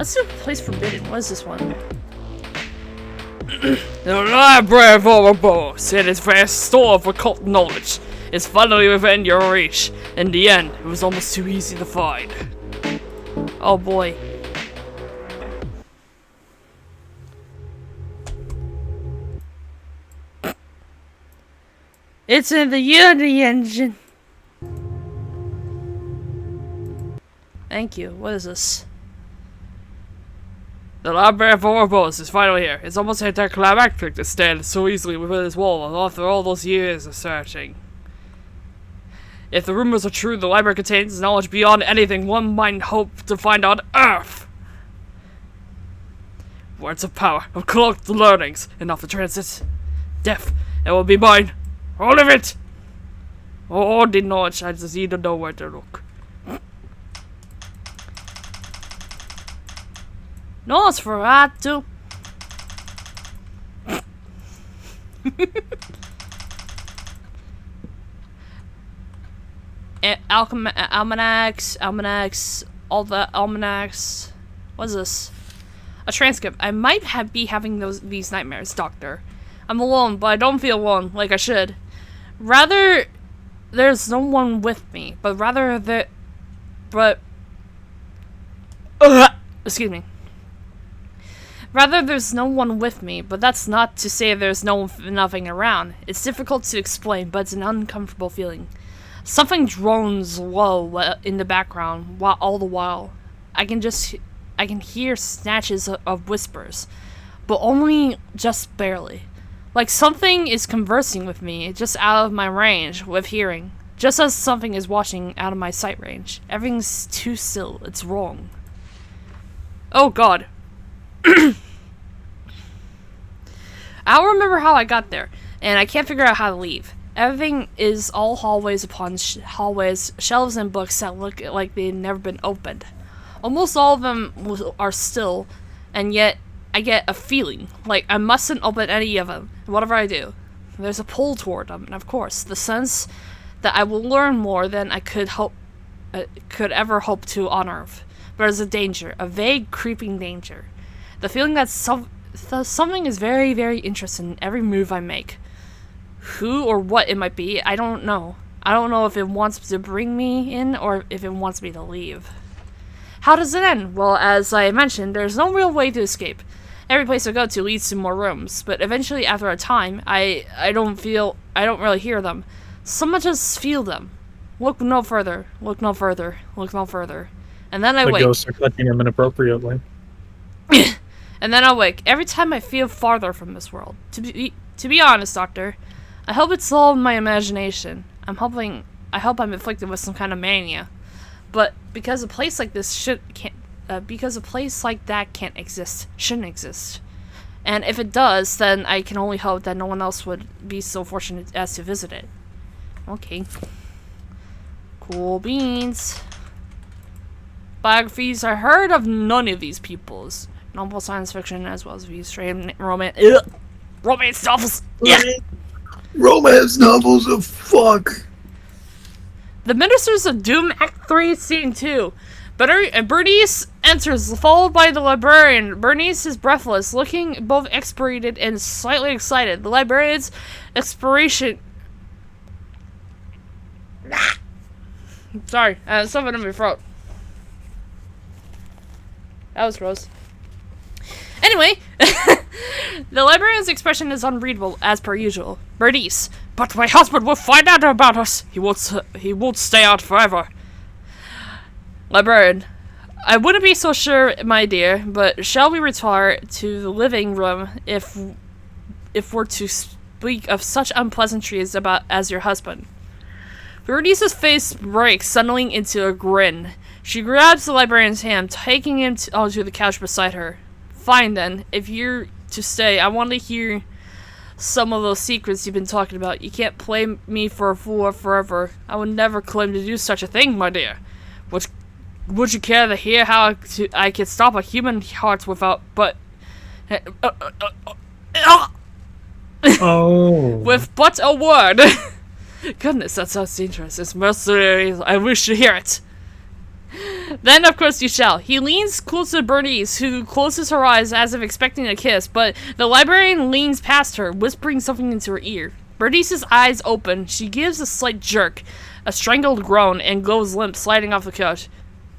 Let's do place forbidden. What is this one? The library of Ouroboros and its vast store of occult knowledge is finally within your reach. In the end, it was almost too easy to find. Oh boy. It's in the Unity engine. Thank you. What is this? The library of Ouroboros is finally here. It's almost anticlimactic to stand so easily within its walls after all those years of searching. If the rumors are true, the library contains knowledge beyond anything one might hope to find on Earth. Words of power, of occult learnings, enough to transcend death. It will be mine. All of it! All the knowledge, I just need to know where to look. Nosferatu. Almanacs, all the almanacs. What is this? A transcript. I might be having these nightmares, Doctor. I'm alone, but I don't feel alone like I should. Rather, there's no one with me, but rather that. Excuse me. Rather, there's no one with me, but that's not to say there's nothing around. It's difficult to explain, but it's an uncomfortable feeling. Something drones low in the background, all the while. I can hear snatches of whispers, but only just barely. Like something is conversing with me, just out of my range with hearing. Just as something is watching out of my sight range. Everything's too still. It's wrong. Oh god. I don't remember how I got there, and I can't figure out how to leave. Everything is all hallways upon hallways, shelves and books that look like they've never been opened. Almost all of them are still, and yet I get a feeling like I mustn't open any of them, whatever I do. There's a pull toward them, and of course, the sense that I will learn more than I could ever hope to on Earth. But there's a danger, a vague, creeping danger. The feeling that something is very, very interested in every move I make. Who or what it might be, I don't know. I don't know if it wants to bring me in or if it wants me to leave. How does it end? Well, as I mentioned, there's no real way to escape. Every place I go to leads to more rooms, but eventually after a time, I don't really hear them. So much as feel them. Look no further, look no further, look no further. And then I wake. The ghosts are touching him inappropriately. And then I wake. Every time I feel farther from this world. To be honest, Doctor, I hope it's all my imagination. I hope I'm afflicted with some kind of mania. But because a place like this shouldn't exist. And if it does, then I can only hope that no one else would be so fortunate as to visit it. Okay. Cool beans. Biographies. I heard of none of these peoples. Novel science fiction as well as these straight romance novels. Yeah. Romance novels of fuck. The Ministers of Doom, Act 3, Scene 2. Bernice enters, followed by the librarian. Bernice is breathless, looking both exasperated and slightly excited. The librarian's expiration... Sorry, something in my throat. That was gross. Anyway, the librarian's expression is unreadable, as per usual. Bernice, but my husband will find out about us. He won't stay out forever. Librarian, I wouldn't be so sure, my dear, but shall we retire to the living room if we're to speak of such unpleasantries as your husband? Bernice's face breaks suddenly into a grin. She grabs the librarian's hand, taking him onto the couch beside her. Fine then, if you're to stay, I want to hear some of those secrets you've been talking about. You can't play me for a fool forever. I would never claim to do such a thing, my dear. Would you care to hear how I can stop a human heart without, with but a word? Goodness, that sounds dangerous. It's mercenary. I wish to hear it. Then, of course, you shall. He leans close to Bernice, who closes her eyes as if expecting a kiss, but the librarian leans past her, whispering something into her ear. Bernice's eyes open. She gives a slight jerk, a strangled groan, and goes limp, sliding off the couch.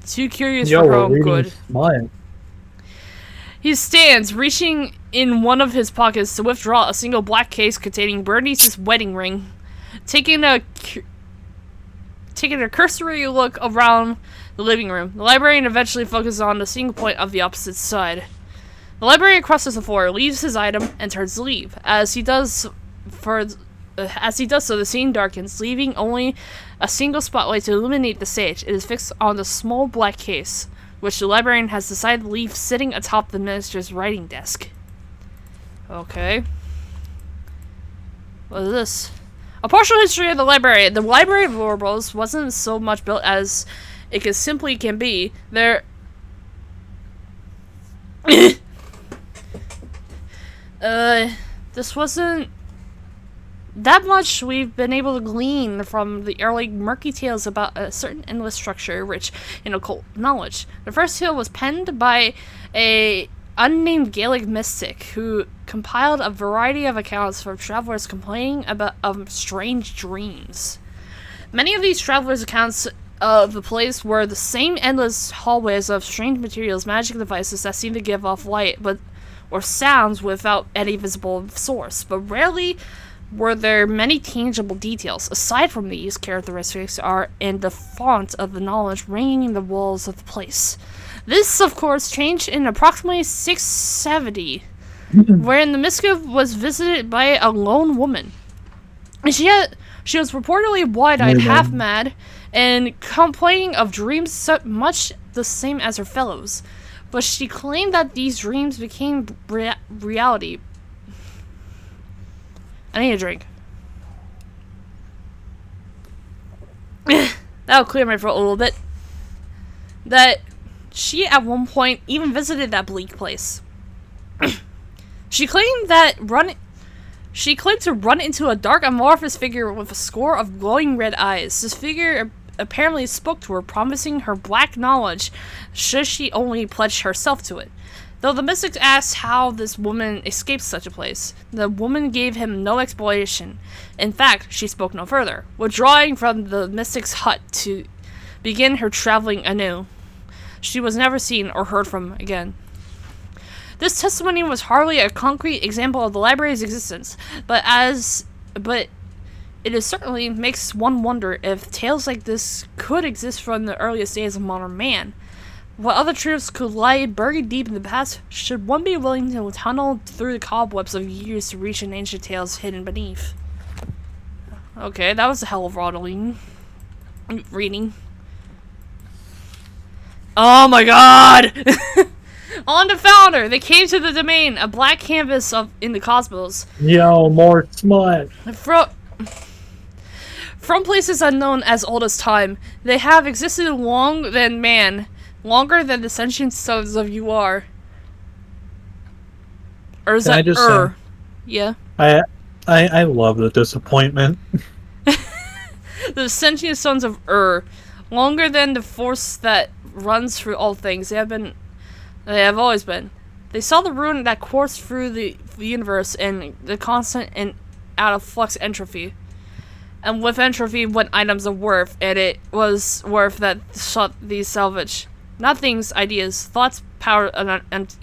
Too curious for her own good. Smart. He stands, reaching in one of his pockets to withdraw a single black case containing Bernice's wedding ring. Taking a cursory look around the living room, the librarian eventually focuses on the single point of the opposite side. The librarian crosses the floor, leaves his item, and turns to leave. As he does so, the scene darkens, leaving only a single spotlight to illuminate the stage. It is fixed on the small black case, which the librarian has decided to leave sitting atop the minister's writing desk. Okay. What is this? A partial history of the library. The Library of Warbles wasn't so much built as it can be. This wasn't that much we've been able to glean from the early murky tales about a certain endless structure rich in occult knowledge. The first tale was penned by a unnamed Gaelic mystic who compiled a variety of accounts from travelers complaining of strange dreams. Many of these travelers' accounts of the place were the same endless hallways of strange materials, magic devices that seemed to give off light or sounds without any visible source, but rarely were there many tangible details. Aside from these characteristics are in the font of the knowledge ringing the walls of the place. This, of course, changed in approximately 670, wherein the mystic was visited by a lone woman. She was reportedly wide-eyed, half-mad, and complaining of dreams much the same as her fellows. But she claimed that these dreams became reality. I need a drink. That'll clear my throat a little bit. That she at one point even visited that bleak place. She claimed to run into a dark amorphous figure with a score of glowing red eyes. This figure apparently spoke to her, promising her black knowledge should she only pledge herself to it. Though the mystic asked how this woman escaped such a place, the woman gave him no explanation. In fact, she spoke no further, withdrawing from the mystic's hut to begin her traveling anew. She was never seen or heard from again. This testimony was hardly a concrete example of the library's existence, but it certainly makes one wonder if tales like this could exist from the earliest days of modern man. What other truths could lie buried deep in the past should one be willing to tunnel through the cobwebs of years to reach an ancient tales hidden beneath? Okay, that was a hell of reading. Oh my god! On the founder, they came to the domain, a black canvas in the cosmos. Yo, more smut. From places unknown as old as time, they have existed longer than man, longer than the sentient stones of you are. Or is that Yeah. I love the disappointment. The sentient stones of longer than the force that runs through all things. They have always been. They saw the ruin that coursed through the universe and the constant and out of flux entropy. And with entropy went items of worth, and it was worth that sought these salvage. Not things, ideas, thoughts, power, and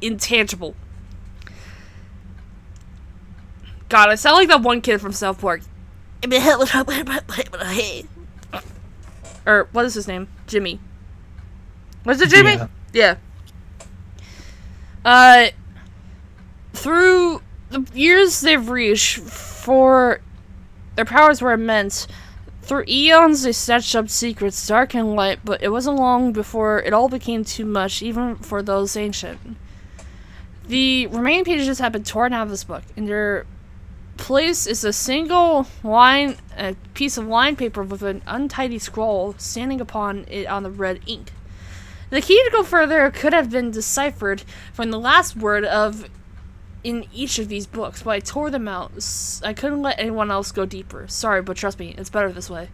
intangible. God, I sound like that one kid from South Park. Or, what is his name? Jimmy. Was it Jimmy? Yeah. Through the years they've reached, for their powers were immense. Through eons they snatched up secrets, dark and light, but it wasn't long before it all became too much, even for those ancient. The remaining pages have been torn out of this book. In their place is a piece of lined paper with an untidy scroll standing upon it on the red ink. The key to go further could have been deciphered from the last word in each of these books, but I tore them out. I couldn't let anyone else go deeper. Sorry, but trust me, it's better this way.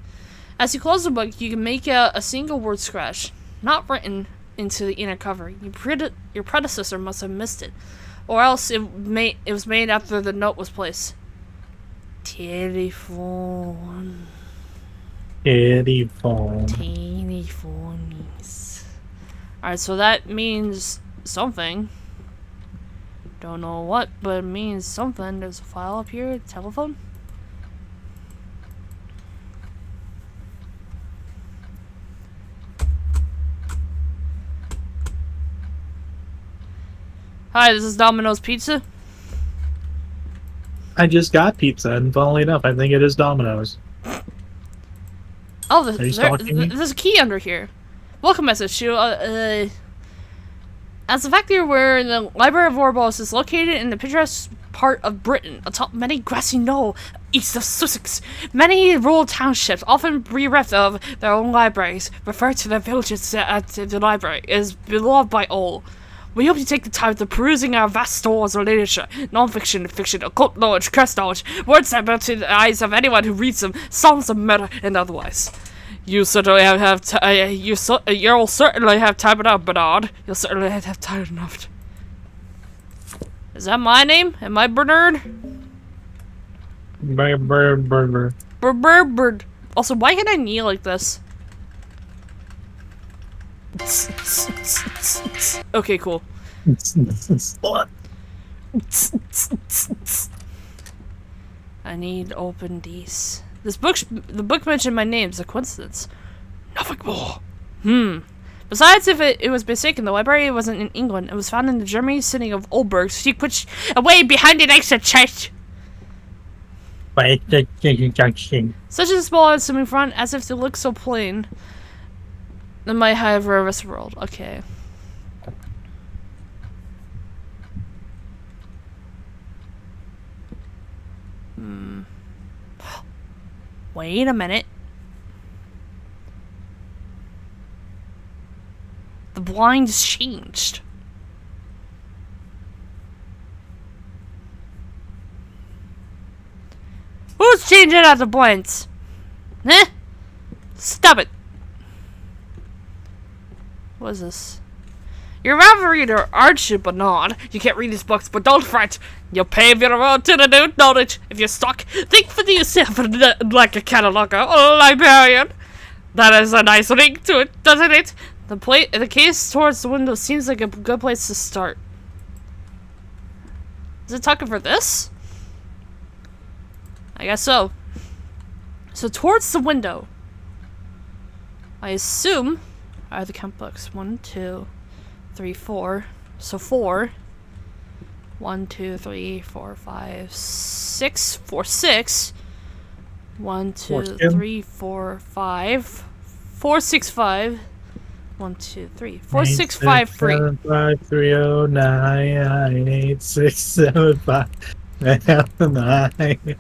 As you close the book, you can make out a single word scratch, not written into the inner cover. Your predecessor must have missed it, or else it was made after the note was placed. Telephone. Telephone. Telephones. Alright, so that means something. Don't know what, but it means something. There's a file up here. Telephone. Hi, this is Domino's Pizza. I just got pizza, and funnily enough, I think it is Domino's. Oh, Are you stalking me? there's a key under here. Welcome message to, as the factory where the Library of Orbos is located in the picturesque part of Britain, atop many grassy knoll east of Sussex. Many rural townships, often bereft of their own libraries, refer to their villages as the library. It is beloved by all. We hope you take the time to perusing our vast stores of literature, non-fiction, fiction, occult knowledge, cursed knowledge, words that melt to the eyes of anyone who reads them, songs of murder, and otherwise. You certainly you'll certainly have time enough, Bernard. You'll certainly have time enough. Is that my name? Am I Bernard? Bird. Also, why can I kneel like this? Okay, cool. I need to open these. The book mentioned my name. It's a coincidence. Nothing more. Besides, if it was mistaken, the library wasn't in England. It was found in the German city of Olberg, secret away behind an exit church. Such a small unassuming front, as if to look so plain. That might have a rest of the world. Okay. Wait a minute. The blinds changed. Who's changing out the blinds? Eh? Stop it. What is this? You're a ravel reader, aren't you, Bernard? You can't read these books, but don't fret. You'll pave your road to the new knowledge. If you're stuck, think for yourself like a cataloger or a librarian. That is a nice ring to it, doesn't it? The case towards the window seems like a good place to start. Is it talking for this? I guess so. So towards the window. I assume I have the count books. 1, 2, 3, 4. So 4. 1, 2, 3, 4, 5, 6. 4, 6. 1, 2, 3, 4, 5. 4, 6, 5. 1, 2, 3. 4, 6, 5, 3. 7, 5, 3, 0, 9, 8, 6, 7, 5, 9.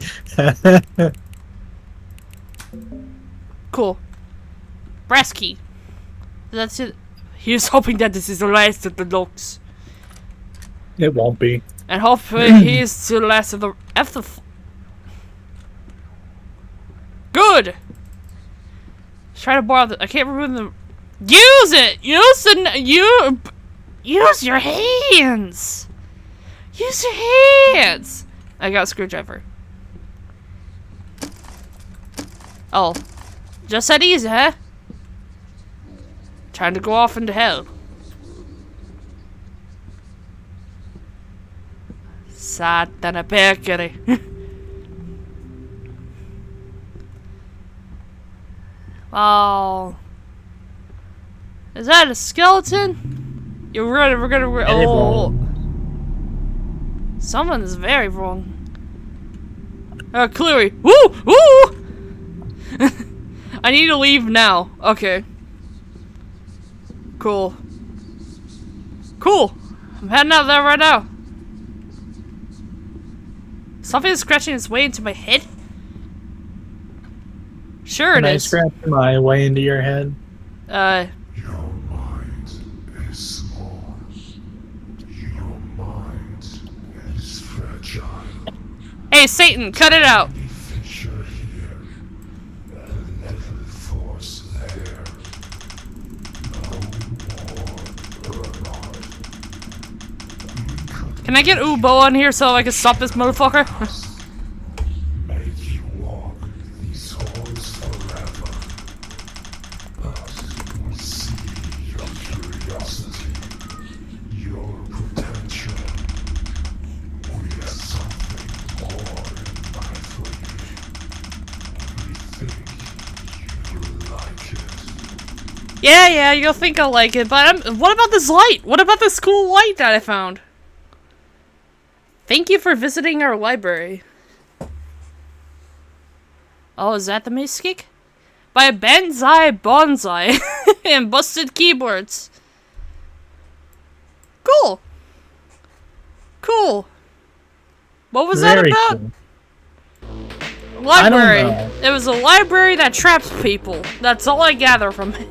Cool. Brass key. That's it. He's hoping that this is the last of the looks. It won't be. And hopefully he is the last of the Good! Let's try to borrow the I can't remove the Use it! Use your hands! Use your hands! I got a screwdriver. Oh. Just that easy, huh? Trying to go off into hell. Satana perkele. Wow. Is that a skeleton? We're gonna oh. Someone's very wrong. Cleary. Woo! Woo! I need to leave now. Okay. Cool. Cool. I'm heading out there right now. Something is scratching its way into my head. Sure it is. Scratch my way into your head. Your mind is small. Your mind is fragile. Hey, Satan, cut it out. Feature here. A level Can I get Ubo on here so I can stop this motherfucker? Make you walk these halls forever. But we see your curiosity, your potential. We have something more in mind for you. We think you like it. Yeah, you'll think I'll like it, but what about this light? What about this cool light that I found? Thank you for visiting our library. Oh, is that the music? By Banzai Bonsai and Busted Keyboards. Cool. Cool. What was that Very about? cool. Library. I don't know. It was a library that traps people. That's all I gather from it.